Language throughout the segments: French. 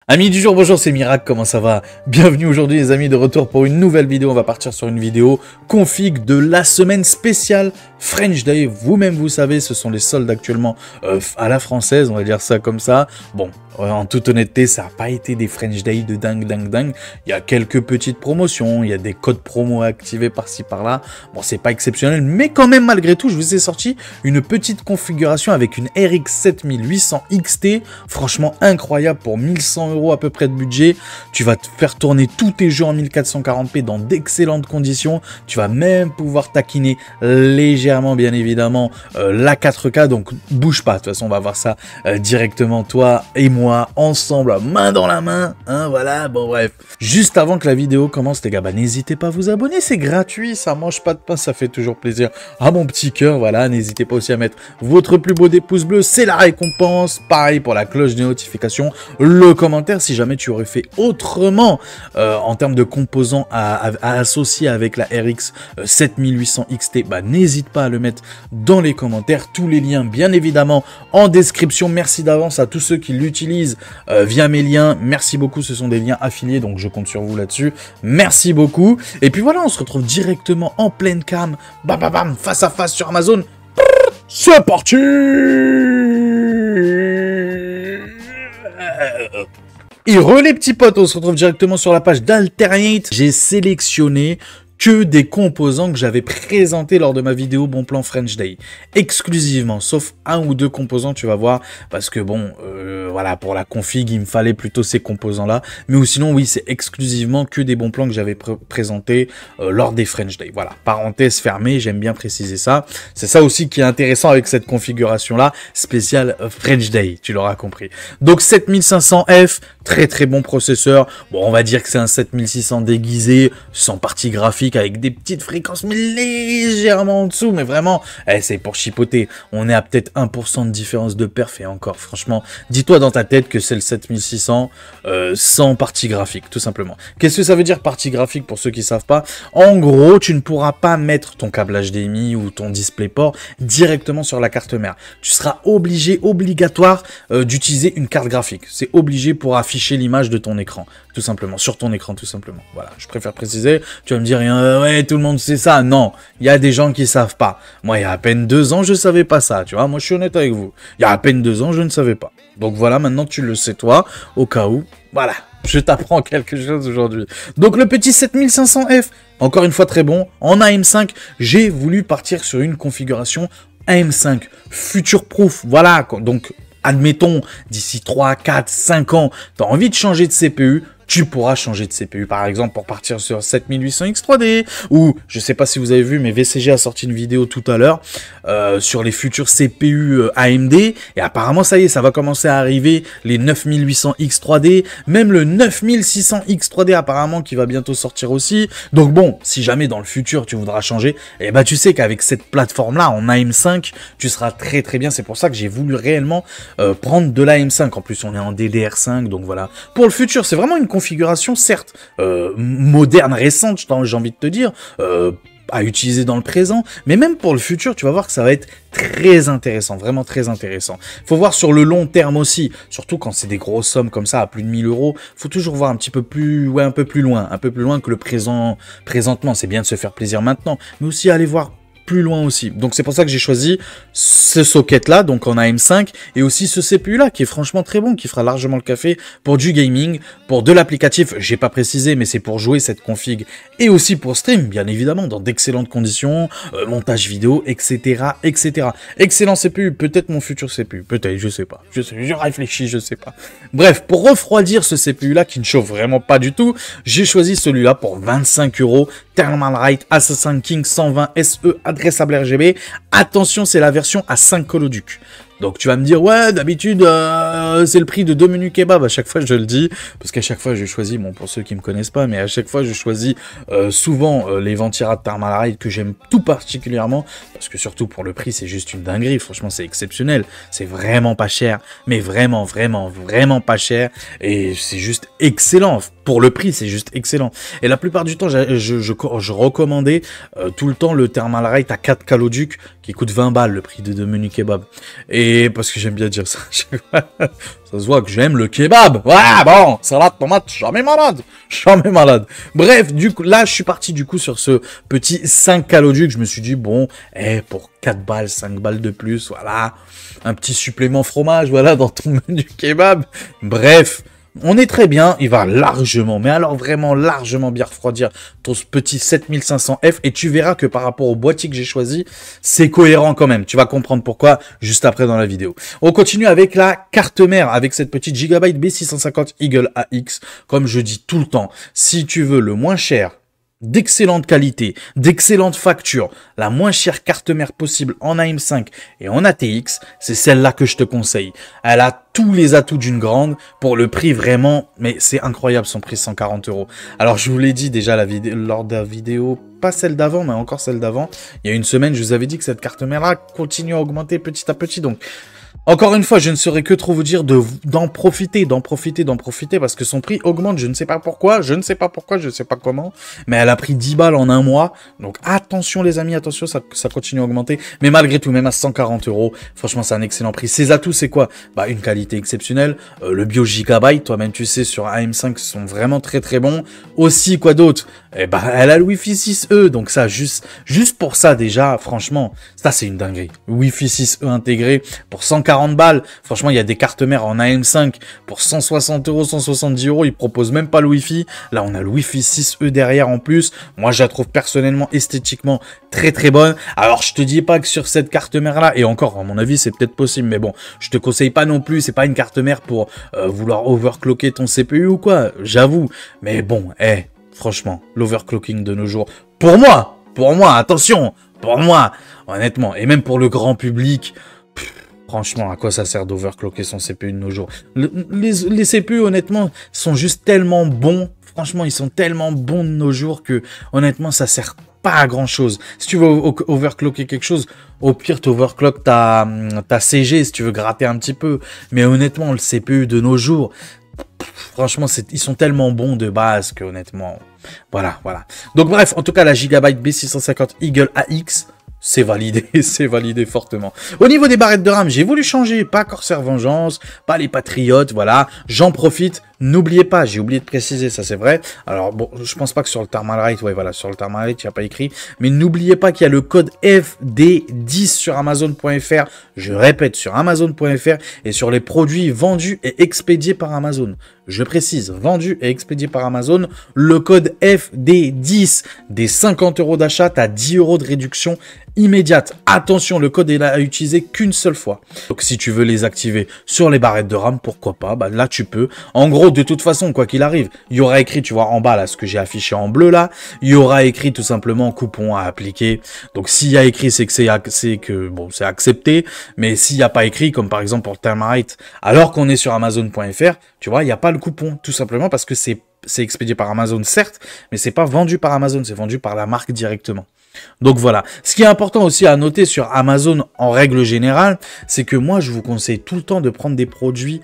Amis du jour, bonjour, c'est Mirac, comment ça va? Bienvenue aujourd'hui les amis, de retour pour une nouvelle vidéo. On va partir sur une vidéo config de la semaine spéciale French Day. Vous-même vous savez, ce sont les soldes actuellement à la française, on va dire ça comme ça. Bon, en toute honnêteté, ça n'a pas été des French Day de dingue. Il y a quelques petites promotions, il y a des codes promo activés par-ci par-là. Bon, c'est pas exceptionnel, mais quand même malgré tout, je vous ai sorti une petite configuration avec une RX 7800 XT. Franchement incroyable pour 1100 € à peu près de budget. Tu vas te faire tourner tous tes jeux en 1440p dans d'excellentes conditions. Tu vas même pouvoir taquiner légèrement, bien évidemment, la 4K. Donc bouge pas, de toute façon on va voir ça directement toi et moi ensemble, main dans la main, hein, voilà. Bon bref, juste avant que la vidéo commence les gars, bah n'hésitez pas à vous abonner, c'est gratuit, ça mange pas de pain, ça fait toujours plaisir à mon petit cœur. Voilà, n'hésitez pas aussi à mettre votre plus beau des pouces bleus, c'est la récompense. Pareil pour la cloche de notification, le commentaire si jamais tu aurais fait autrement en termes de composants à associer avec la RX 7800 XT, bah n'hésite pas à le mettre dans les commentaires. Tous les liens bien évidemment en description. Merci d'avance à tous ceux qui l'utilisent via mes liens, merci beaucoup, ce sont des liens affiliés donc je compte sur vous là-dessus, merci beaucoup. Et puis voilà, on se retrouve directement en pleine cam, bam bam bam, face à face sur Amazon. C'est parti. Et les petits potes, on se retrouve directement sur la page d'Alternate. J'ai sélectionné que des composants que j'avais présentés lors de ma vidéo Bon Plan French Day. Exclusivement, sauf un ou deux composants, tu vas voir, parce que bon, voilà, pour la config, il me fallait plutôt ces composants-là. Mais sinon, oui, c'est exclusivement que des bons plans que j'avais présentés lors des French Day. Voilà, parenthèse fermée, j'aime bien préciser ça. C'est ça aussi qui est intéressant avec cette configuration-là, spéciale French Day, tu l'auras compris. Donc 7500F, très bon processeur. Bon, on va dire que c'est un 7600 déguisé, sans partie graphique, avec des petites fréquences mais légèrement en dessous, mais vraiment, c'est pour chipoter. On est à peut-être 1% de différence de perf et encore, franchement, dis-toi dans ta tête que c'est le 7600 sans partie graphique, tout simplement. Qu'est-ce que ça veut dire partie graphique pour ceux qui savent pas? En gros, tu ne pourras pas mettre ton câble HDMI ou ton DisplayPort directement sur la carte mère. Tu seras obligatoire d'utiliser une carte graphique. C'est obligé pour afficher l'image de ton écran, tout simplement, sur ton écran, tout simplement. Voilà, je préfère préciser. Tu vas me dire, ouais, tout le monde sait ça. Non, il y a des gens qui savent pas. Moi, il y a à peine 2 ans, je savais pas ça, tu vois. Moi, je suis honnête avec vous. Il y a à peine 2 ans, je ne savais pas. Donc voilà, maintenant tu le sais toi, au cas où. Voilà, je t'apprends quelque chose aujourd'hui. Donc le petit 7500F, encore une fois très bon. En AM5, j'ai voulu partir sur une configuration AM5 future proof. Voilà, donc admettons, d'ici 3, 4, 5 ans, tu as envie de changer de CPU, tu pourras changer de CPU, par exemple, pour partir sur 7800X3D, ou, je sais pas si vous avez vu, mais VCG a sorti une vidéo tout à l'heure, sur les futurs CPU AMD, et apparemment, ça y est, ça va commencer à arriver, les 9800X3D, même le 9600X3D, apparemment, qui va bientôt sortir aussi. Donc bon, si jamais dans le futur, tu voudras changer, eh ben, tu sais qu'avec cette plateforme-là, en AM5, tu seras très bien. C'est pour ça que j'ai voulu réellement prendre de l'AM5. En plus, on est en DDR5, donc voilà. Pour le futur, c'est vraiment une configuration, certes, moderne, récente, j'ai envie de te dire, à utiliser dans le présent, mais même pour le futur, tu vas voir que ça va être très intéressant, vraiment très intéressant. Faut voir sur le long terme aussi, surtout quand c'est des grosses sommes comme ça, à plus de 1000 €, faut toujours voir un petit peu plus, ouais, un peu plus loin que le présentement. C'est bien de se faire plaisir maintenant, mais aussi aller voir plus loin aussi. Donc c'est pour ça que j'ai choisi ce socket là, donc en AM5, et aussi ce CPU là qui est franchement très bon, qui fera largement le café pour du gaming, pour de l'applicatif, j'ai pas précisé, mais c'est pour jouer cette config, et aussi pour stream, bien évidemment, dans d'excellentes conditions, montage vidéo, etc. Excellent CPU, peut-être mon futur CPU, peut-être, je sais pas, je réfléchis, je sais pas. Bref, pour refroidir ce CPU là qui ne chauffe vraiment pas du tout, j'ai choisi celui-là pour 25 €, Thermalright Assassin King 120 SE adressable RGB. Attention, c'est la version à 5 coloducs. Donc tu vas me dire, ouais, d'habitude, c'est le prix de 2 menus kebab. À chaque fois, je le dis, parce qu'à chaque fois, je choisis, bon, pour ceux qui me connaissent pas, mais à chaque fois, je choisis souvent les Ventira de Thermalright que j'aime tout particulièrement, parce que surtout pour le prix, c'est juste une dinguerie. Franchement, c'est exceptionnel. C'est vraiment pas cher, mais vraiment pas cher. Et c'est juste excellent. Pour le prix, c'est juste excellent. Et la plupart du temps, je recommandais tout le temps le Thermalright à 4 caloducs qui coûte 20 balles, le prix de 2 menus kebab. Et Et parce que j'aime bien dire ça. Ça se voit que j'aime le kebab. Voilà, bon, salade, tomate, jamais malade. Jamais malade. Bref, du coup, là, je suis parti du coup sur ce petit 5 caloduc. Je me suis dit, bon, pour 4 balles, 5 balles de plus, voilà. Un petit supplément fromage, voilà, dans ton menu kebab. Bref. On est très bien, il va largement, mais alors vraiment largement bien refroidir ton petit 7500F et tu verras que par rapport au boîtier que j'ai choisi, c'est cohérent quand même. Tu vas comprendre pourquoi juste après dans la vidéo. On continue avec la carte mère, avec cette petite Gigabyte B650 Eagle AX. Comme je dis tout le temps, si tu veux le moins cher, d'excellente qualité, d'excellente facture, la moins chère carte mère possible en AM5 et en ATX, c'est celle-là que je te conseille. Elle a tous les atouts d'une grande pour le prix vraiment, mais c'est incroyable son prix, 140 €. Alors je vous l'ai dit déjà lors de la vidéo, pas celle d'avant, mais encore celle d'avant, il y a une semaine, je vous avais dit que cette carte mère-là continue à augmenter petit à petit, donc... Encore une fois, je ne saurais que trop vous dire d'en profiter, parce que son prix augmente, je ne sais pas pourquoi, je ne sais pas comment, mais elle a pris 10 balles en un mois, donc attention les amis, attention, ça continue à augmenter, mais malgré tout, même à 140 €, franchement c'est un excellent prix. Ses atouts c'est quoi? Bah une qualité exceptionnelle, le Bio Gigabyte, toi-même tu sais, sur AM5 sont vraiment très très bons, aussi quoi d'autre? Eh bah elle a le Wi-Fi 6E, donc ça, juste pour ça déjà, franchement, ça c'est une dinguerie. Wi-Fi 6E intégré pour 140 balles. Franchement, il y a des cartes mères en AM5 pour 160 €, 170 €. Ils proposent même pas le Wi-Fi. Là, on a le Wi-Fi 6E derrière en plus. Moi, je la trouve personnellement, esthétiquement, très très bonne. Alors, je te dis pas que sur cette carte mère-là, et encore, à mon avis, c'est peut-être possible, mais bon, je te conseille pas non plus. C'est pas une carte mère pour vouloir overclocker ton CPU ou quoi, j'avoue. Mais bon, franchement, l'overclocking de nos jours, pour moi, attention, pour moi, honnêtement, et même pour le grand public, franchement, à quoi ça sert d'overclocker son CPU de nos jours? Les CPU, honnêtement, sont juste tellement bons, franchement, ils sont tellement bons de nos jours que, honnêtement, ça sert pas à grand chose. Si tu veux overclocker quelque chose, au pire, tu overclock ta CG si tu veux gratter un petit peu, mais honnêtement, le CPU de nos jours, franchement, ils sont tellement bons de base que honnêtement, voilà. Donc bref, en tout cas, la Gigabyte B650 Eagle AX, c'est validé fortement. Au niveau des barrettes de RAM, j'ai voulu changer, pas Corsair Vengeance, pas les Patriotes, voilà, j'en profite. N'oubliez pas, j'ai oublié de préciser, ça c'est vrai. Alors bon, je pense pas que sur le Thermalright, ouais voilà, sur le Thermalright, il n'y a pas écrit. Mais n'oubliez pas qu'il y a le code FD10 sur Amazon.fr. Je répète, sur Amazon.fr et sur les produits vendus et expédiés par Amazon. Je précise, vendus et expédiés par Amazon, le code FD10 des 50 € d'achat, t'as 10 € de réduction immédiate. Attention, le code est là à utiliser qu'une seule fois. Donc si tu veux les activer sur les barrettes de RAM, pourquoi pas, bah là tu peux. En gros, de toute façon, quoi qu'il arrive, il y aura écrit, tu vois en bas là, ce que j'ai affiché en bleu là, il y aura écrit tout simplement coupon à appliquer. Donc s'il y a écrit, c'est que bon, c'est accepté, mais s'il n'y a pas écrit, comme par exemple pour le Thermalright, alors qu'on est sur Amazon.fr, tu vois, il n'y a pas le coupon, tout simplement parce que c'est expédié par Amazon, certes, mais c'est pas vendu par Amazon, c'est vendu par la marque directement. Donc voilà. Ce qui est important aussi à noter sur Amazon en règle générale, c'est que moi je vous conseille tout le temps de prendre des produits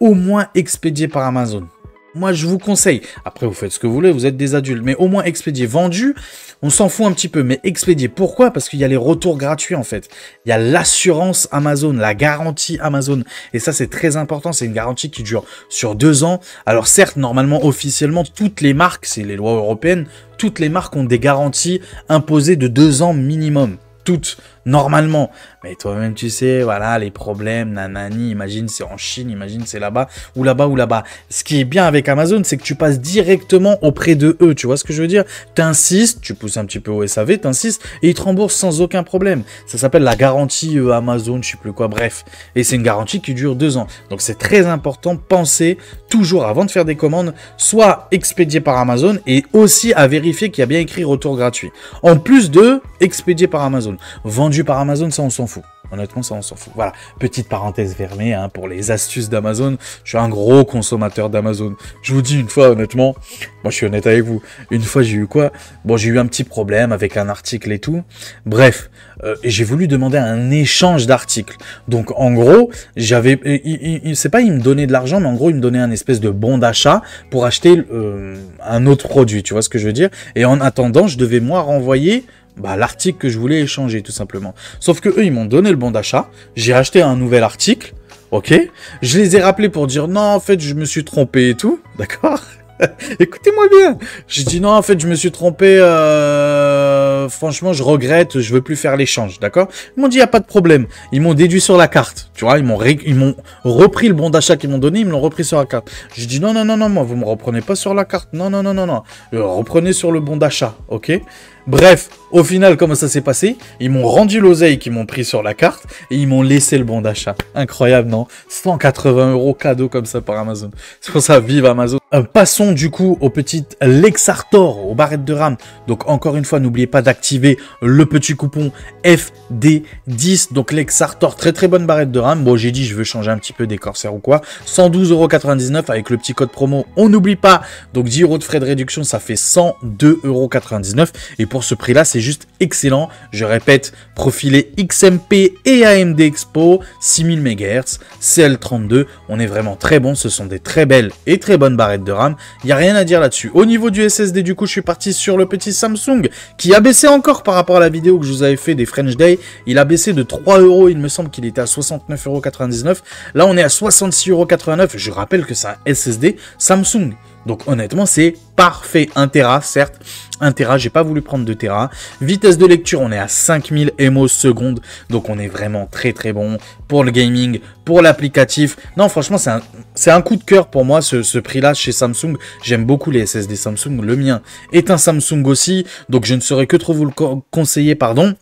au moins expédiés par Amazon. Moi je vous conseille. Après vous faites ce que vous voulez, vous êtes des adultes, mais au moins expédiés. Vendus, on s'en fout un petit peu, mais expédiés. Pourquoi? Parce qu'il y a les retours gratuits en fait. Il y a l'assurance Amazon, la garantie Amazon. Et ça c'est très important, c'est une garantie qui dure sur 2 ans. Alors certes, normalement, officiellement, toutes les marques, c'est les lois européennes, toutes les marques ont des garanties imposées de 2 ans minimum. Toutes, normalement. Mais toi-même, tu sais, voilà, les problèmes, nanani, imagine c'est en Chine, imagine c'est là-bas, ou là-bas, ou là-bas. Ce qui est bien avec Amazon, c'est que tu passes directement auprès de eux, tu vois ce que je veux dire? T'insistes, tu pousses un petit peu au SAV, t'insistes, et ils te remboursent sans aucun problème. Ça s'appelle la garantie Amazon, je sais plus quoi, bref. Et c'est une garantie qui dure 2 ans. Donc c'est très important, pensez toujours avant de faire des commandes, soit expédié par Amazon, et aussi à vérifier qu'il y a bien écrit retour gratuit. En plus de expédié par Amazon. Vendu par Amazon, ça on s'en fout. Honnêtement, ça on s'en fout. Voilà, petite parenthèse fermée hein, pour les astuces d'Amazon. Je suis un gros consommateur d'Amazon. Je vous dis une fois, honnêtement, moi je suis honnête avec vous. Une fois j'ai eu quoi? Bon, j'ai eu un petit problème avec un article et tout. Bref, et j'ai voulu demander un échange d'articles. Donc en gros, j'avais, c'est pas il me donnait de l'argent, mais en gros il me donnait un espèce de bon d'achat pour acheter un autre produit. Tu vois ce que je veux dire? Et en attendant, je devais moi renvoyer bah, l'article que je voulais échanger, tout simplement. Sauf que eux, ils m'ont donné le bon d'achat. J'ai acheté un nouvel article. Ok. Je les ai rappelés pour dire non, en fait, je me suis trompé et tout. D'accord. Écoutez-moi bien. J'ai dit non, en fait, je me suis trompé. Franchement, je regrette. Je veux plus faire l'échange. D'accord. Ils m'ont dit, il n'y a pas de problème. Ils m'ont déduit sur la carte. Tu vois, ils m'ont repris le bon d'achat qu'ils m'ont donné. Ils me l'ont repris sur la carte. J'ai dit non, non, non, non, moi, vous me reprenez pas sur la carte. Non, non, non, non, non. Reprenez sur le bon d'achat. Ok. Bref, au final, comment ça s'est passé? Ils m'ont rendu l'oseille qu'ils m'ont pris sur la carte et ils m'ont laissé le bon d'achat. Incroyable, non? 180 € cadeau comme ça par Amazon. C'est pour ça, vive Amazon. Passons du coup aux petites Lexartor, aux barrettes de RAM. Donc encore une fois, n'oubliez pas d'activer le petit coupon FD10. Donc Lexartor, très très bonne barrette de RAM. Bon, j'ai dit je veux changer un petit peu des Corsair ou quoi. 112,99 € avec le petit code promo. On n'oublie pas. Donc 10 € de frais de réduction, ça fait 102,99 € et pour ce prix-là, c'est juste excellent. Je répète, profilé XMP et AMD Expo, 6000 MHz, CL32. On est vraiment très bon. Ce sont des très belles et très bonnes barrettes de RAM. Il n'y a rien à dire là-dessus. Au niveau du SSD, du coup, je suis parti sur le petit Samsung qui a baissé encore par rapport à la vidéo que je vous avais fait des French Day. Il a baissé de 3 €. Il me semble qu'il était à 69,99 €. Là, on est à 66,89 €. Je rappelle que c'est un SSD Samsung. Donc honnêtement, c'est parfait. 1 Tera, certes. 1 Tera, j'ai pas voulu prendre 2 Tera. Vitesse de lecture, on est à 5000 ms secondes. Donc on est vraiment très très bon pour le gaming, pour l'applicatif. Non, franchement, c'est un coup de cœur pour moi, ce prix-là chez Samsung. J'aime beaucoup les SSD Samsung. Le mien est un Samsung aussi. Donc je ne saurais que trop vous le conseiller, pardon.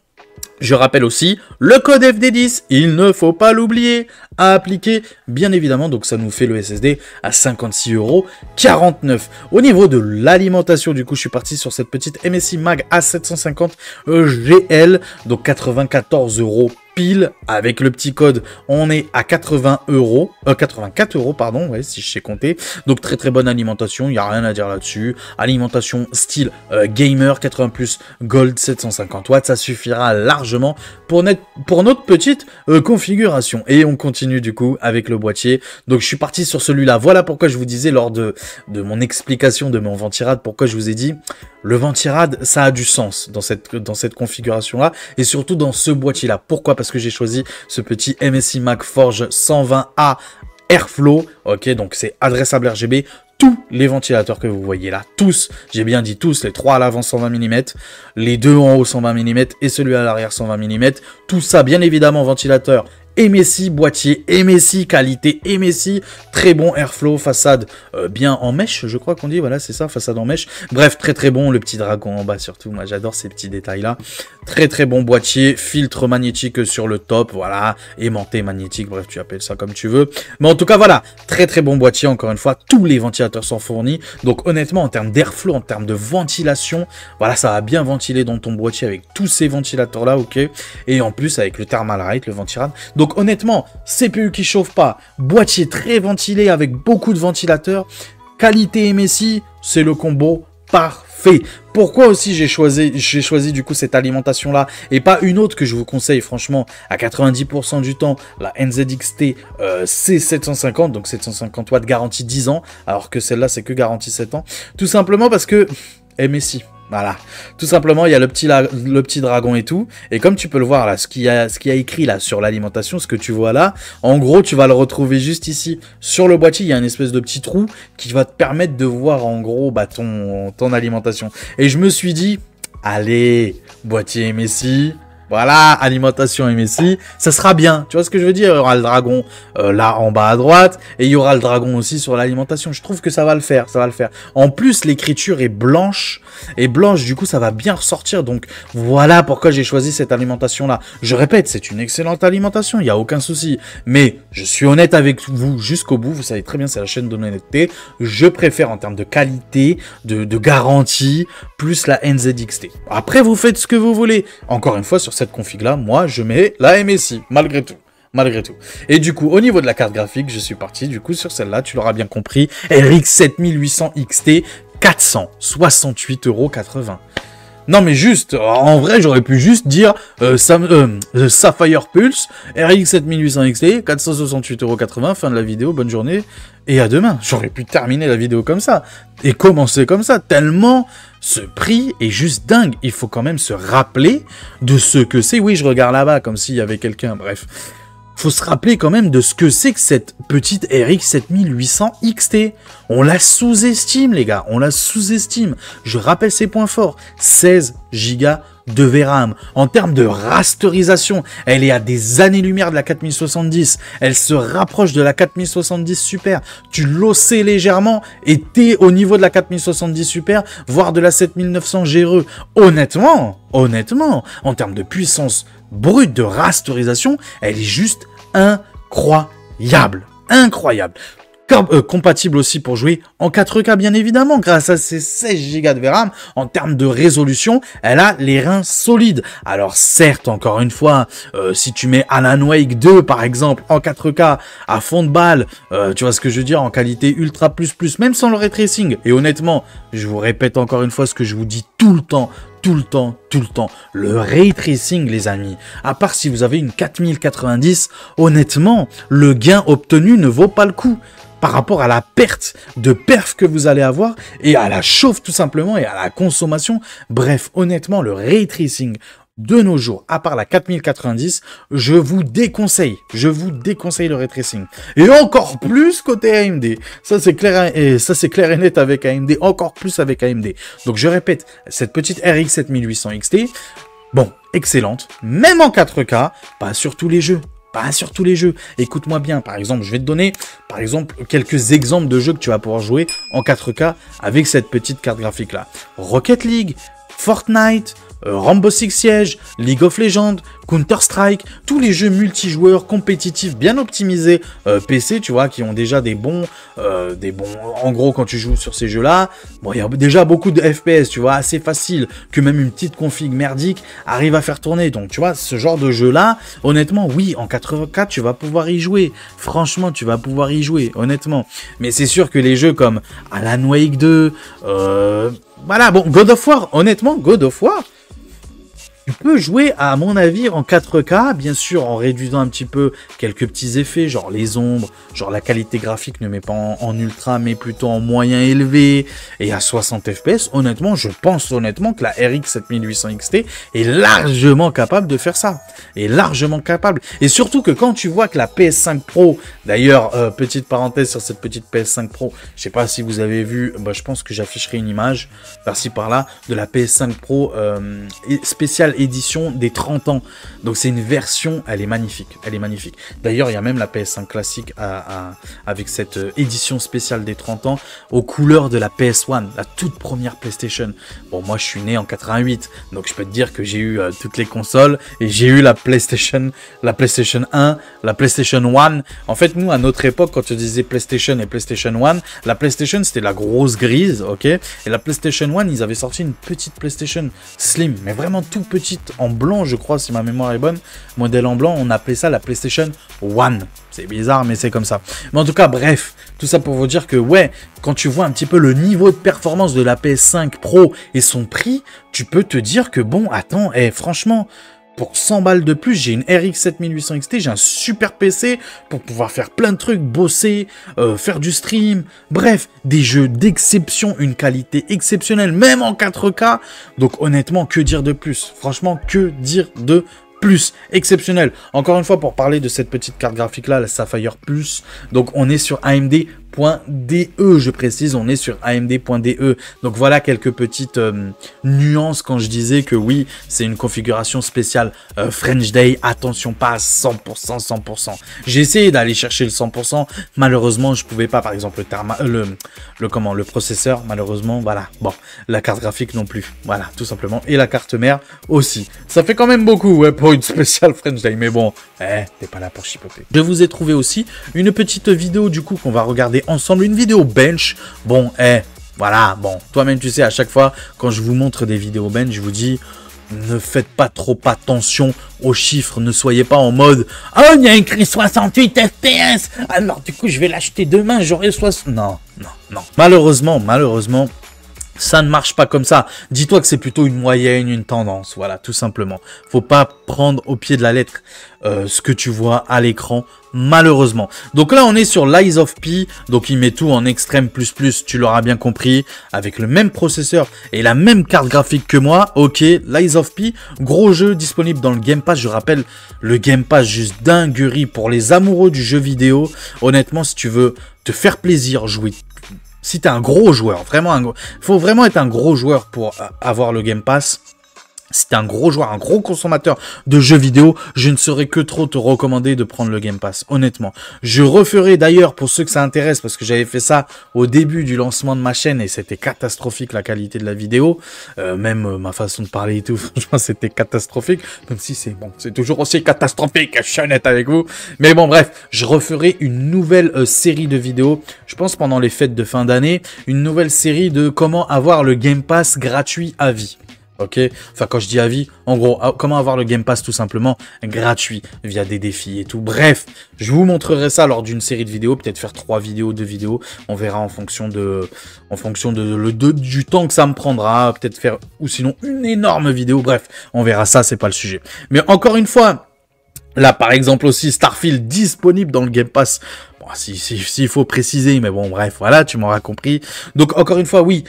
Je rappelle aussi le code FD10, il ne faut pas l'oublier, à appliquer, bien évidemment, donc ça nous fait le SSD à 56,49 €. Au niveau de l'alimentation, du coup, je suis parti sur cette petite MSI Mag A750 GL, donc 94 € pile, avec le petit code, on est à 84 €, pardon, ouais, si je sais compter. Donc très très bonne alimentation, il n'y a rien à dire là-dessus. Alimentation style gamer, 80+ Gold, 750 watts, ça suffira largement pour notre petite configuration. Et on continue du coup avec le boîtier. Donc je suis parti sur celui-là. Voilà pourquoi je vous disais lors de mon explication de mon Ventirad, pourquoi je vous ai dit le Ventirad, ça a du sens dans cette configuration-là et surtout dans ce boîtier-là. Pourquoi? Parce que j'ai choisi ce petit MSI Mag Forge 120A Airflow. Ok, donc c'est adressable RGB. Tous les ventilateurs que vous voyez là, tous, j'ai bien dit tous, les 3 à l'avant 120 mm, les 2 en haut 120 mm et celui à l'arrière 120 mm. Tout ça, bien évidemment, ventilateur MSI, boîtier MSI, qualité MSI, très bon airflow, façade bien en mèche, je crois qu'on dit, voilà, c'est ça, façade en mèche. Bref, très très bon, le petit dragon en bas surtout, moi j'adore ces petits détails là. Très très bon boîtier, filtre magnétique sur le top, voilà, aimanté magnétique, bref, tu appelles ça comme tu veux. Mais en tout cas, voilà, très très bon boîtier, encore une fois, tous les ventilateurs sont fournis. Donc honnêtement, en termes d'airflow, en termes de ventilation, voilà, ça va bien ventiler dans ton boîtier avec tous ces ventilateurs là, ok. Et en plus, avec le Thermalright, le Ventirad. Donc honnêtement, CPU qui chauffe pas, boîtier très ventilé avec beaucoup de ventilateurs, qualité MSI, c'est le combo parfait. Pourquoi aussi j'ai choisi du coup cette alimentation là et pas une autre que je vous conseille franchement à 90% du temps, la NZXT C750, donc 750 watts garantie 10 ans, alors que celle-là c'est que garantie 7 ans, tout simplement parce que MSI. Voilà, tout simplement, il y a le petit dragon et tout. Et comme tu peux le voir là, ce qu'il y a écrit là sur l'alimentation, ce que tu vois là, en gros, tu vas le retrouver juste ici. Sur le boîtier, il y a une espèce de petit trou qui va te permettre de voir en gros bah, ton alimentation. Et je me suis dit, allez, boîtier MSI... Voilà, alimentation MSI, ça sera bien, tu vois ce que je veux dire, il y aura le dragon là en bas à droite, et il y aura le dragon aussi sur l'alimentation, je trouve que ça va le faire, ça va le faire. En plus, l'écriture est blanche, du coup ça va bien ressortir, donc voilà pourquoi j'ai choisi cette alimentation-là. Je répète, c'est une excellente alimentation, il n'y a aucun souci, mais je suis honnête avec vous jusqu'au bout, vous savez très bien, c'est la chaîne de l'honnêteté, je préfère en termes de qualité, de garantie, plus la NZXT. Après, vous faites ce que vous voulez, encore une fois, sur cette config là, moi je mets la MSI, malgré tout. Et du coup, au niveau de la carte graphique, je suis parti du coup sur celle-là, tu l'auras bien compris, RX 7800 XT, 468,80 €. Non mais juste, en vrai j'aurais pu juste dire Sapphire Pulse, RX 7800 XT, 468,80€, fin de la vidéo, bonne journée, et à demain. J'aurais pu terminer la vidéo comme ça, et commencer comme ça, tellement ce prix est juste dingue. Il faut quand même se rappeler de ce que c'est. Oui, je regarde là-bas comme s'il y avait quelqu'un, bref. Faut se rappeler quand même de ce que c'est que cette petite RX 7800 XT. On la sous-estime, les gars. On la sous-estime. Je rappelle ses points forts. 16 Go de VRAM. En termes de rasterisation, elle est à des années-lumière de la 4070. Elle se rapproche de la 4070 Super. Tu l'ossais légèrement et t'es au niveau de la 4070 Super, voire de la 7900 GRE. Honnêtement, en termes de puissance brute de rasterisation, elle est juste incroyable. Incroyable. Compatible aussi pour jouer en 4K bien évidemment, grâce à ses 16 Go de VRAM. En termes de résolution, elle a les reins solides. Alors certes, encore une fois, si tu mets Alan Wake 2 par exemple en 4K à fond de balle, tu vois ce que je veux dire, en qualité ultra plus, même sans le ray tracing, et honnêtement, je vous répète encore une fois ce que je vous dis tout le temps, le ray tracing les amis, à part si vous avez une 4090, honnêtement, le gain obtenu ne vaut pas le coup par rapport à la perte de perf que vous allez avoir et à la chauffe tout simplement et à la consommation. Bref, honnêtement, le ray tracing de nos jours, à part la 4090, je vous déconseille le ray tracing. Et encore plus côté AMD. Ça c'est clair et net avec AMD, encore plus avec AMD. Donc je répète, cette petite RX 7800 XT, bon, excellente, même en 4K, pas sur tous les jeux. Pas sur tous les jeux. Écoute-moi bien, par exemple, je vais te donner, par exemple, quelques exemples de jeux que tu vas pouvoir jouer en 4K avec cette petite carte graphique-là. Rocket League, Fortnite, Rainbow Six Siege, League of Legends, Counter-Strike, tous les jeux multijoueurs compétitifs bien optimisés PC, tu vois, qui ont déjà des bons, en gros, quand tu joues sur ces jeux-là, bon, il y a déjà beaucoup de FPS, tu vois, assez facile, que même une petite config merdique arrive à faire tourner. Donc, tu vois, ce genre de jeu-là, honnêtement, oui, en 4K, tu vas pouvoir y jouer. Franchement, tu vas pouvoir y jouer, honnêtement. Mais c'est sûr que les jeux comme Alan Wake 2, voilà, bon, God of War, honnêtement, God of War, tu peux jouer, à mon avis, en 4K, bien sûr, en réduisant un petit peu quelques petits effets, genre les ombres, genre la qualité graphique ne met pas en ultra, mais plutôt en moyen élevé, et à 60 FPS. Honnêtement, je pense honnêtement que la RX 7800 XT est largement capable de faire ça. Est largement capable. Et surtout que quand tu vois que la PS5 Pro, d'ailleurs, petite parenthèse sur cette petite PS5 Pro, je sais pas si vous avez vu, bah, je pense que j'afficherai une image, par-ci par-là, de la PS5 Pro spéciale édition des 30 ans. Donc c'est une version, elle est magnifique. D'ailleurs, il y a même la PS5 classique avec cette édition spéciale des 30 ans aux couleurs de la PS1, la toute première PlayStation. Bon, moi je suis né en 88, donc je peux te dire que j'ai eu toutes les consoles et j'ai eu la PlayStation 1, la PlayStation 1. En fait, nous à notre époque, quand on disait PlayStation et PlayStation 1, la PlayStation c'était la grosse grise, ok, et la PlayStation 1, ils avaient sorti une petite PlayStation Slim, mais vraiment tout petite, en blanc, je crois, si ma mémoire est bonne, modèle en blanc, on appelait ça la PlayStation 1. C'est bizarre, mais c'est comme ça. Mais en tout cas, bref, tout ça pour vous dire que, ouais, quand tu vois un petit peu le niveau de performance de la PS5 Pro et son prix, tu peux te dire que, bon, attends, franchement, pour 100 balles de plus, j'ai une RX 7800 XT, j'ai un super PC pour pouvoir faire plein de trucs, bosser, faire du stream, bref, des jeux d'exception, une qualité exceptionnelle, même en 4K. Donc honnêtement, que dire de plus? Franchement, que dire de plus? Exceptionnel. Encore une fois, pour parler de cette petite carte graphique-là, la Sapphire Pulse, donc on est sur AMD.de, je précise, on est sur AMD.de. Donc voilà quelques petites nuances quand je disais que oui, c'est une configuration spéciale French Day. Attention, pas à 100%. J'ai essayé d'aller chercher le 100%, malheureusement je pouvais pas. Par exemple le processeur, malheureusement, voilà. Bon, la carte graphique non plus, voilà, tout simplement. Et la carte mère aussi. Ça fait quand même beaucoup, ouais, pour une spéciale French Day, mais bon, t'es pas là pour chipoter. Je vous ai trouvé aussi une petite vidéo du coup qu'on va regarder ensemble, une vidéo bench. Bon, voilà, bon, toi-même tu sais, à chaque fois quand je vous montre des vidéos bench, je vous dis, ne faites pas trop attention aux chiffres, ne soyez pas en mode « Oh, il y a écrit 68 FPS, alors du coup je vais l'acheter demain, j'aurai 60... » Non. Malheureusement, Ça ne marche pas comme ça. Dis-toi que c'est plutôt une moyenne, une tendance. Voilà, tout simplement. Faut pas prendre au pied de la lettre ce que tu vois à l'écran, malheureusement. Donc là, on est sur l'Eyes of P. Donc il met tout en extrême plus, tu l'auras bien compris. Avec le même processeur et la même carte graphique que moi. Ok, l'Eyes of P. Gros jeu disponible dans le Game Pass. Je rappelle, le Game Pass, juste dinguerie pour les amoureux du jeu vidéo. Honnêtement, si tu veux te faire plaisir, jouer. Si t'es un gros joueur, faut vraiment être un gros joueur pour avoir le Game Pass. Si t'es un gros joueur, un gros consommateur de jeux vidéo, je ne saurais que trop te recommander de prendre le Game Pass, honnêtement. Je referai d'ailleurs, pour ceux que ça intéresse, parce que j'avais fait ça au début du lancement de ma chaîne et c'était catastrophique la qualité de la vidéo, même ma façon de parler et tout, franchement c'était catastrophique, même si c'est bon, c'est toujours aussi catastrophique, je suis honnête avec vous. Mais bon bref, je referai une nouvelle série de vidéos, je pense pendant les fêtes de fin d'année, une nouvelle série de comment avoir le Game Pass gratuit à vie. Ok, enfin quand je dis à vie, en gros, comment avoir le Game Pass tout simplement gratuit via des défis et tout. Bref, je vous montrerai ça lors d'une série de vidéos, peut-être faire 3 vidéos, 2 vidéos. On verra en fonction du temps que ça me prendra, peut-être faire ou sinon une énorme vidéo. Bref, on verra ça, c'est pas le sujet. Mais encore une fois, là par exemple aussi Starfield disponible dans le Game Pass. Bon, s'il faut préciser, mais bon bref, voilà, tu m'auras compris. Donc encore une fois, oui.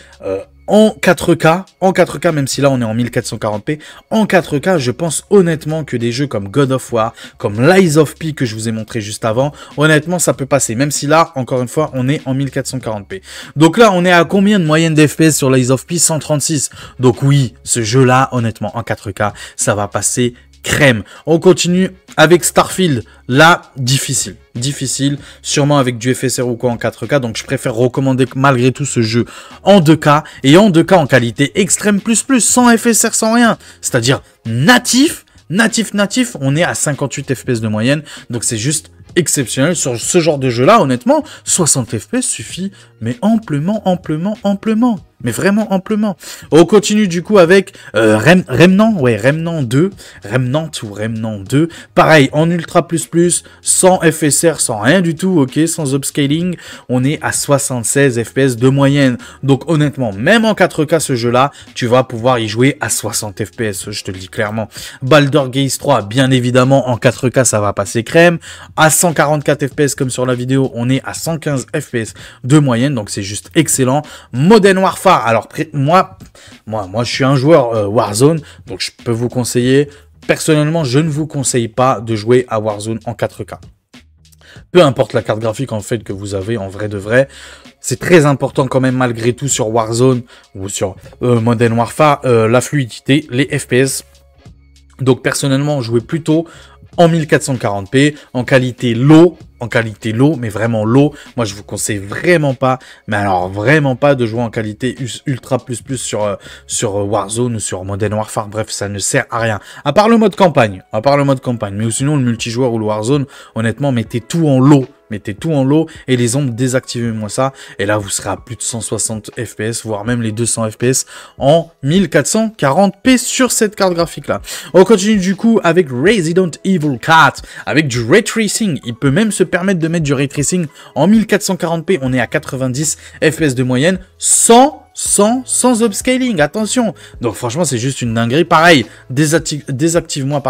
En 4K, même si là on est en 1440p, en 4K, je pense honnêtement que des jeux comme God of War, comme l'Eyes of P que je vous ai montré juste avant, honnêtement ça peut passer, même si là, encore une fois, on est en 1440p. Donc là, on est à combien de moyenne d'FPS sur l'Eyes of P? 136. Donc oui, ce jeu-là, honnêtement, en 4K, ça va passer crème. On continue avec Starfield. Là, difficile, sûrement avec du FSR ou quoi en 4K, donc je préfère recommander malgré tout ce jeu en 2K, et en 2K en qualité extrême sans FSR, sans rien, c'est-à-dire natif, on est à 58 FPS de moyenne, donc c'est juste exceptionnel sur ce genre de jeu-là, honnêtement, 60 FPS suffit, mais amplement, mais vraiment amplement. On continue du coup avec Remnant 2, pareil, en ultra sans FSR, sans rien du tout, ok, sans upscaling, on est à 76 FPS de moyenne, donc honnêtement, même en 4K ce jeu-là, tu vas pouvoir y jouer à 60 FPS, je te le dis clairement. Baldur's Gate 3, bien évidemment, en 4K ça va passer crème, à 144 FPS comme sur la vidéo, on est à 115 FPS de moyenne, donc c'est juste excellent. Modern Warfare, alors moi je suis un joueur Warzone, donc je peux vous conseiller, personnellement je ne vous conseille pas de jouer à Warzone en 4K. Peu importe la carte graphique en fait que vous avez en vrai de vrai, c'est très important quand même malgré tout sur Warzone ou sur Modern Warfare, la fluidité, les FPS. Donc personnellement, jouez plutôt en 1440p, en qualité low, mais vraiment low. Moi, je vous conseille vraiment pas, mais alors vraiment pas de jouer en qualité ultra sur Warzone ou sur Modern Warfare. Bref, ça ne sert à rien. À part le mode campagne. Mais sinon, le multijoueur ou le Warzone, honnêtement, mettez tout en low. Et les ombres, désactivez-moi ça. Et là, vous serez à plus de 160 FPS, voire même les 200 FPS en 1440p sur cette carte graphique-là. On continue du coup avec Resident Evil 4, avec du Ray Tracing. Il peut même se permettre de mettre du Ray Tracing en 1440p. On est à 90 FPS de moyenne, sans upscaling, attention. Donc franchement, c'est juste une dinguerie. Pareil, désactive-moi,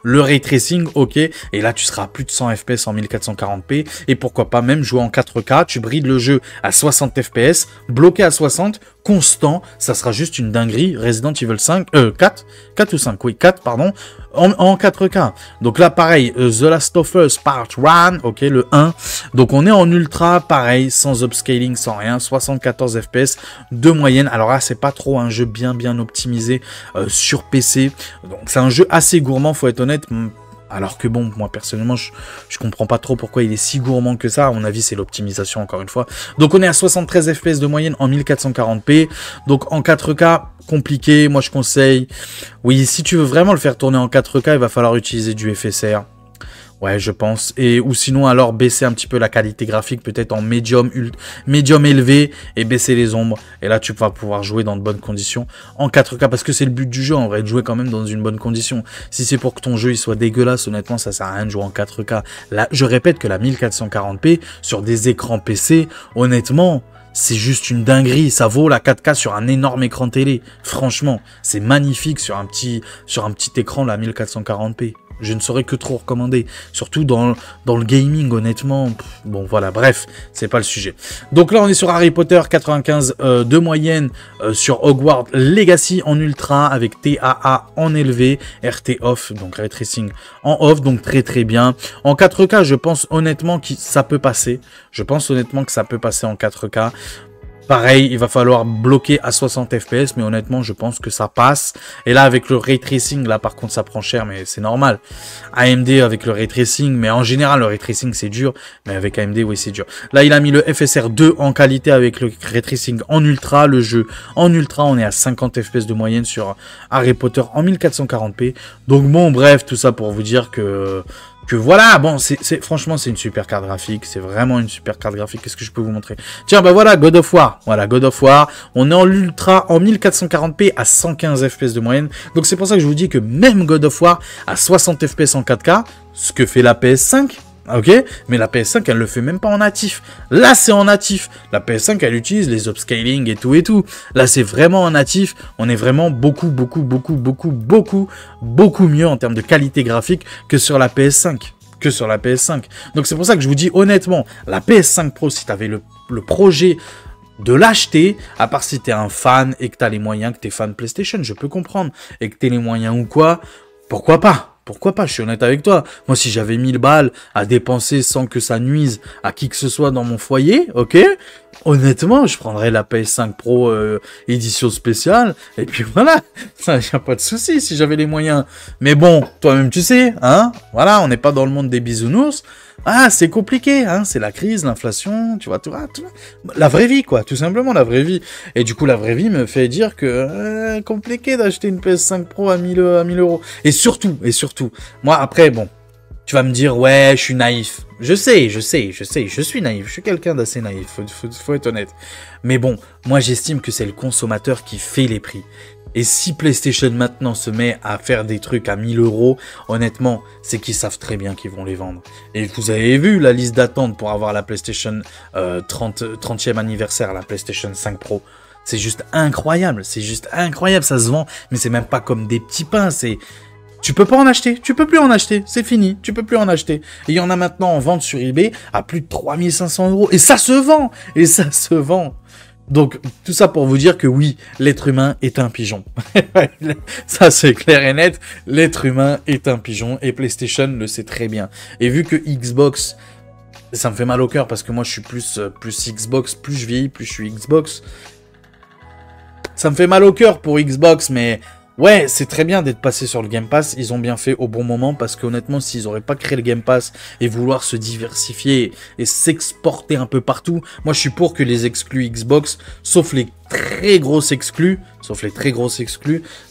le Ray Tracing, ok. Et là, tu seras à plus de 100 FPS en 1440p. Et pourquoi pas même jouer en 4K. Tu brides le jeu à 60 FPS, bloqué à 60, constant. Ça sera juste une dinguerie. Resident Evil 4 ou 5, oui, 4, pardon. En 4K. Donc là, pareil, The Last of Us Part 1, ok, le 1. Donc on est en ultra, pareil, sans upscaling, sans rien, 74 FPS de moyenne. Alors là, c'est pas trop un jeu bien optimisé sur PC. Donc c'est un jeu assez gourmand, faut être honnête. Alors que bon, moi personnellement, je comprends pas trop pourquoi il est si gourmand que ça. À mon avis, c'est l'optimisation encore une fois. Donc on est à 73 FPS de moyenne en 1440p. Donc en 4K, compliqué. Moi je conseille. Oui, si tu veux vraiment le faire tourner en 4K, il va falloir utiliser du FSR. Ouais, je pense. Ou sinon, alors, baisser un petit peu la qualité graphique, peut-être en médium élevé, et baisser les ombres. Et là, tu vas pouvoir jouer dans de bonnes conditions en 4K, parce que c'est le but du jeu, en vrai, de jouer quand même dans une bonne condition. Si c'est pour que ton jeu il soit dégueulasse, honnêtement, ça sert à rien de jouer en 4K. Là, je répète que la 1440p, sur des écrans PC, honnêtement, c'est juste une dinguerie. Ça vaut la 4K sur un énorme écran télé. Franchement, c'est magnifique sur un petit écran, la 1440p. Je ne saurais que trop recommander. Surtout dans le gaming, honnêtement. Bon, voilà, bref, c'est pas le sujet. Donc là, on est sur Harry Potter, 95 de moyenne sur Hogwarts Legacy en ultra, avec TAA en élevé, RT off, donc Ray Tracing en off, donc très très bien. En 4K, je pense honnêtement que ça peut passer. Je pense honnêtement que ça peut passer en 4K. Pareil, il va falloir bloquer à 60 FPS, mais honnêtement, je pense que ça passe. Et là, avec le Ray Tracing, là, par contre, ça prend cher, mais c'est normal. AMD avec le Ray Tracing, mais en général, le Ray Tracing, c'est dur. Mais avec AMD, oui, c'est dur. Là, il a mis le FSR 2 en qualité avec le Ray Tracing en ultra. Le jeu en ultra, on est à 50 FPS de moyenne sur Harry Potter en 1440p. Donc bon, bref, tout ça pour vous dire que voilà, bon, franchement, c'est une super carte graphique, c'est vraiment une super carte graphique. Qu'est-ce que je peux vous montrer? Tiens, bah voilà, God of War, on est en ultra, en 1440p à 115 FPS de moyenne, donc c'est pour ça que je vous dis que même God of War à 60 FPS en 4K, ce que fait la PS5, ok, mais la PS5 elle le fait même pas en natif. Là c'est en natif. La PS5 elle utilise les upscaling et tout. Là c'est vraiment en natif. On est vraiment beaucoup mieux en termes de qualité graphique que sur la PS5. Donc c'est pour ça que je vous dis honnêtement, la PS5 Pro, si tu avais le projet de l'acheter, à part si tu es un fan et que tu as les moyens, que tu es fan PlayStation, je peux comprendre, et que tu as les moyens ou quoi, pourquoi pas? Pourquoi pas, je suis honnête avec toi. Moi, si j'avais 1000 balles à dépenser sans que ça nuise à qui que ce soit dans mon foyer, ok, honnêtement, je prendrais la PS5 Pro édition spéciale. Et puis voilà, ça, y a pas de souci si j'avais les moyens. Mais bon, toi-même, tu sais, hein, voilà, on n'est pas dans le monde des bisounours. Ah, c'est compliqué, hein, c'est la crise, l'inflation, tu vois, la vraie vie, quoi, tout simplement, la vraie vie. Et du coup, la vraie vie me fait dire que compliqué d'acheter une PS5 Pro à 1000 euros. Et surtout, moi, après, bon, tu vas me dire, ouais, je suis naïf. Je sais, je suis naïf, je suis quelqu'un d'assez naïf, faut être honnête. Mais bon, moi, j'estime que c'est le consommateur qui fait les prix. Et si PlayStation maintenant se met à faire des trucs à 1000 euros, honnêtement, c'est qu'ils savent très bien qu'ils vont les vendre. Et vous avez vu la liste d'attente pour avoir la PlayStation 30e anniversaire, la PlayStation 5 Pro. C'est juste incroyable, ça se vend. Mais c'est même pas comme des petits pains, c'est... Tu peux pas en acheter, tu peux plus en acheter, c'est fini, tu peux plus en acheter. Et il y en a maintenant en vente sur eBay à plus de 3500 euros. Et ça se vend. Donc, tout ça pour vous dire que oui, l'être humain est un pigeon. Ça, c'est clair et net. L'être humain est un pigeon et PlayStation le sait très bien. Et vu que Xbox, ça me fait mal au cœur parce que moi, je suis plus Xbox, plus je vieillis, plus je suis Xbox. Ça me fait mal au cœur pour Xbox, mais... Ouais, c'est très bien d'être passé sur le Game Pass, ils ont bien fait au bon moment, parce qu'honnêtement, s'ils n'auraient pas créé le Game Pass et vouloir se diversifier et s'exporter un peu partout, moi je suis pour que les exclus Xbox, sauf les très grosses exclus,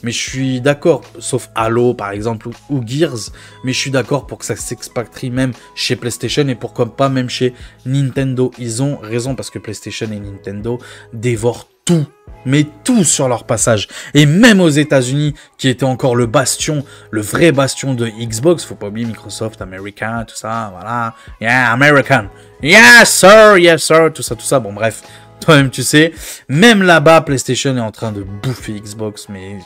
mais je suis d'accord, sauf Halo par exemple, ou Gears, mais je suis d'accord pour que ça s'expatrie même chez PlayStation et pourquoi pas même chez Nintendo. Ils ont raison, parce que PlayStation et Nintendo dévorent tout. Mais tout sur leur passage. Et même aux États-Unis, qui était encore le bastion, le vrai bastion de Xbox, faut pas oublier Microsoft, American, tout ça, voilà. Yeah, American. Yes, sir, tout ça. Bon, bref, toi-même, tu sais. Même là-bas, PlayStation est en train de bouffer Xbox, mais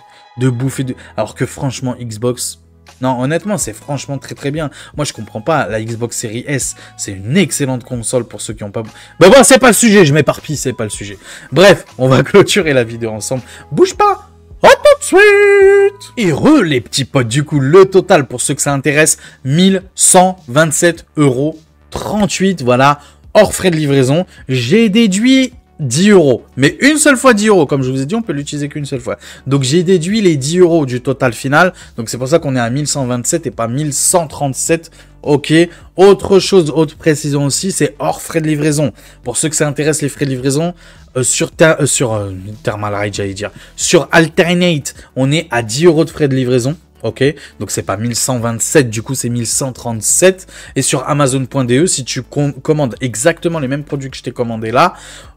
alors que franchement, Xbox... Non, honnêtement, c'est franchement très très bien. Moi, je comprends pas. La Xbox Series S, c'est une excellente console pour ceux qui n'ont pas... Bah bon, c'est pas le sujet, je m'éparpille, c'est pas le sujet. Bref, on va clôturer la vidéo ensemble. Bouge pas, à tout de suite. Et les petits potes, du coup, le total, pour ceux que ça intéresse, 1127,38 €, voilà, hors frais de livraison. J'ai déduit 10 €, mais une seule fois 10 €, comme je vous ai dit, on peut l'utiliser qu'une seule fois. Donc j'ai déduit les 10 € du total final, donc c'est pour ça qu'on est à 1127 et pas 1137. Ok, autre précision aussi, c'est hors frais de livraison. Pour ceux que ça intéresse, les frais de livraison, sur Thermalright, j'allais dire, sur Alternate, on est à 10 € de frais de livraison. Ok, donc c'est pas 1127, du coup c'est 1137. Et sur Amazon.de, si tu commandes exactement les mêmes produits que je t'ai commandé là,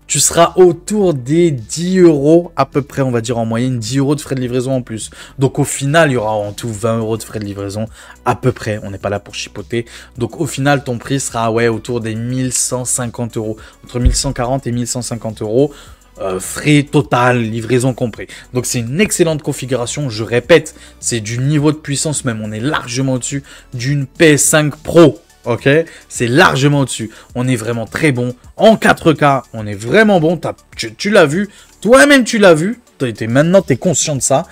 tu seras autour des 10 € à peu près, on va dire en moyenne, 10 € de frais de livraison en plus. Donc au final, il y aura en tout 20 € de frais de livraison à peu près. On n'est pas là pour chipoter. Donc au final, ton prix sera ouais, autour des 1150 €. Entre 1140 et 1150 €. Frais total, livraison compris. Donc c'est une excellente configuration. Je répète, c'est du niveau de puissance même. On est largement au-dessus d'une PS5 Pro. Ok, c'est largement au-dessus. On est vraiment très bon. En 4K, on est vraiment bon. Tu l'as vu. Toi-même, tu l'as vu. Maintenant, tu es conscient de ça.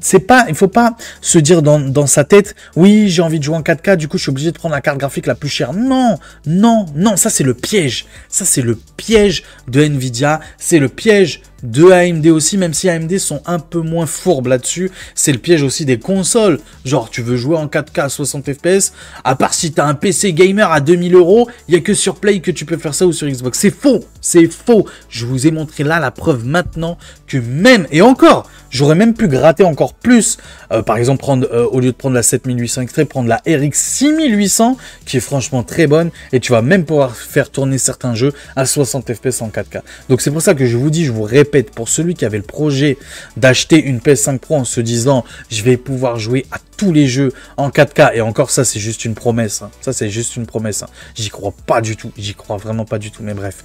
C'est pas, il faut pas se dire dans sa tête, oui, j'ai envie de jouer en 4K, du coup, je suis obligé de prendre la carte graphique la plus chère. Non, non, non, ça, c'est le piège. Ça, c'est le piège de Nvidia. C'est le piège de AMD aussi, même si AMD sont un peu moins fourbes là-dessus. C'est le piège aussi des consoles. Genre, tu veux jouer en 4K à 60 FPS, à part si tu as un PC gamer à 2000 €, il n'y a que sur Play que tu peux faire ça ou sur Xbox. C'est faux, c'est faux. Je vous ai montré là la preuve maintenant que même, et encore, j'aurais même pu gratter encore plus. Par exemple, prendre au lieu de prendre la 7800 XT, prendre la RX 6800, qui est franchement très bonne, et tu vas même pouvoir faire tourner certains jeux à 60 FPS en 4K. Donc c'est pour ça que je vous dis, je vous répète, pour celui qui avait le projet d'acheter une PS5 Pro en se disant je vais pouvoir jouer à tous les jeux en 4K, et encore ça c'est juste une promesse, hein. Ça c'est juste une promesse, hein. J'y crois pas du tout, j'y crois vraiment pas du tout, mais bref,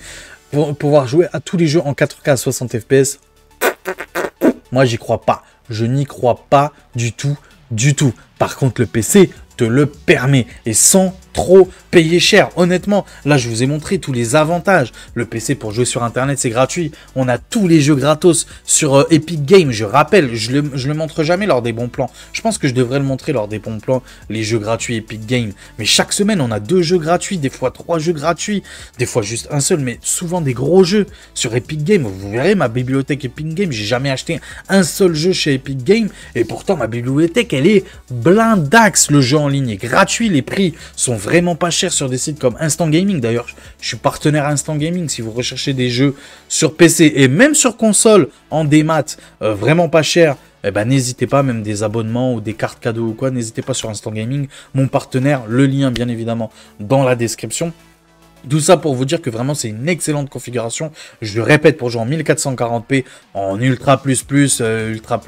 pour pouvoir jouer à tous les jeux en 4K à 60 FPS, moi j'y crois pas, je n'y crois pas du tout, du tout. Par contre le PC te le permet, et sans trop payer cher. Honnêtement, là je vous ai montré tous les avantages. Le PC pour jouer sur internet c'est gratuit. On a tous les jeux gratos sur Epic Games. Je rappelle, je le montre jamais lors des bons plans. Je pense que je devrais le montrer lors des bons plans, les jeux gratuits Epic Games. Mais chaque semaine on a 2 jeux gratuits, des fois 3 jeux gratuits, des fois juste un seul, mais souvent des gros jeux sur Epic Games. Vous verrez ma bibliothèque Epic Games, j'ai jamais acheté un seul jeu chez Epic Games, et pourtant ma bibliothèque elle est blindax. Le jeu en ligne est gratuit, les prix sont vraiment pas chers sur des sites comme Instant Gaming. D'ailleurs, je suis partenaire Instant Gaming. Si vous recherchez des jeux sur PC et même sur console en démat, vraiment pas cher, eh ben, n'hésitez pas, même des abonnements ou des cartes cadeaux ou quoi, n'hésitez pas sur Instant Gaming, mon partenaire, le lien bien évidemment dans la description. Tout ça pour vous dire que vraiment c'est une excellente configuration. Je le répète, pour jouer en 1440p, en Ultra plus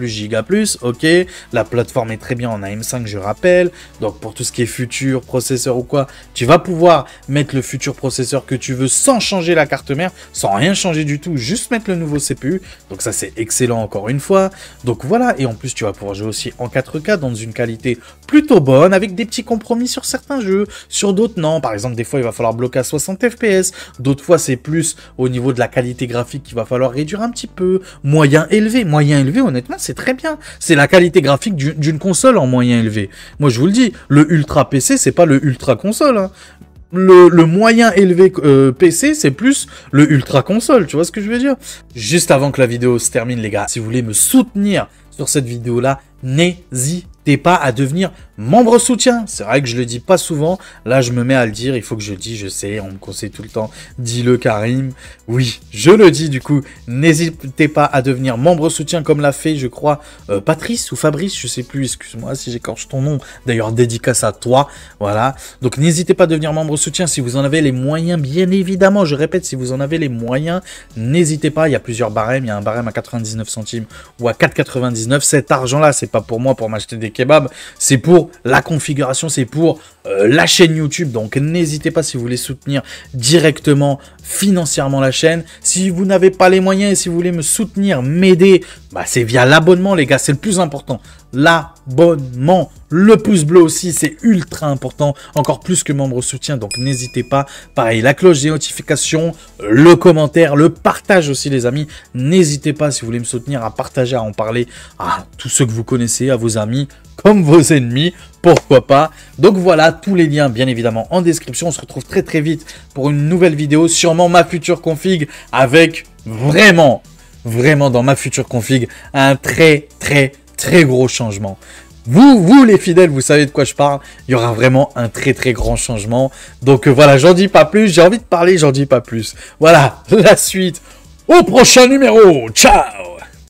Giga plus, ok. La plateforme est très bien en AM5, je rappelle. Donc pour tout ce qui est futur processeur ou quoi, tu vas pouvoir mettre le futur processeur que tu veux sans changer la carte mère, sans rien changer du tout, juste mettre le nouveau CPU. Donc ça c'est excellent encore une fois. Donc voilà, et en plus tu vas pouvoir jouer aussi en 4K dans une qualité plutôt bonne, avec des petits compromis sur certains jeux, sur d'autres non. Par exemple, des fois il va falloir bloquer à 60 FPS, d'autres fois c'est plus au niveau de la qualité graphique qu'il va falloir réduire un petit peu. Moyen élevé, honnêtement c'est très bien. C'est la qualité graphique d'une console en moyen élevé. Moi je vous le dis, le ultra PC c'est pas le ultra console, hein. Le moyen élevé PC, c'est plus le ultra console, tu vois ce que je veux dire? Juste avant que la vidéo se termine les gars, si vous voulez me soutenir sur cette vidéo là, n'hésitez pas à devenir membre soutien. C'est vrai que je le dis pas souvent, là je me mets à le dire, il faut que je le dise, je sais, on me conseille tout le temps, dis-le Karim. Oui, je le dis du coup, n'hésitez pas à devenir membre soutien comme l'a fait, je crois, Patrice ou Fabrice, je sais plus, excuse-moi si j'écorche ton nom, d'ailleurs dédicace à toi, voilà. Donc n'hésitez pas à devenir membre soutien si vous en avez les moyens, bien évidemment, je répète, si vous en avez les moyens, n'hésitez pas, il y a plusieurs barèmes, il y a un barème à 99 centimes ou à 4,99, cet argent-là, c'est pas pour moi pour m'acheter des kebabs, c'est pour la configuration, c'est pour la chaîne YouTube. Donc n'hésitez pas si vous voulez soutenir directement financièrement la chaîne. Si vous n'avez pas les moyens et si vous voulez me soutenir, m'aider, bah, c'est via l'abonnement les gars, c'est le plus important. L'abonnement, le pouce bleu aussi, c'est ultra important, encore plus que membre soutien, donc n'hésitez pas. Pareil, la cloche des notifications, le commentaire, le partage aussi les amis. N'hésitez pas si vous voulez me soutenir à partager, à en parler à tous ceux que vous connaissez, à vos amis, comme vos ennemis, pourquoi pas. Donc voilà, tous les liens bien évidemment en description. On se retrouve très très vite pour une nouvelle vidéo, sûrement ma future config, avec vraiment dans ma future config, un très gros changement. Vous les fidèles, vous savez de quoi je parle. Il y aura vraiment un très grand changement. Donc voilà, j'en dis pas plus. J'ai envie de parler, j'en dis pas plus. Voilà, la suite au prochain numéro. Ciao!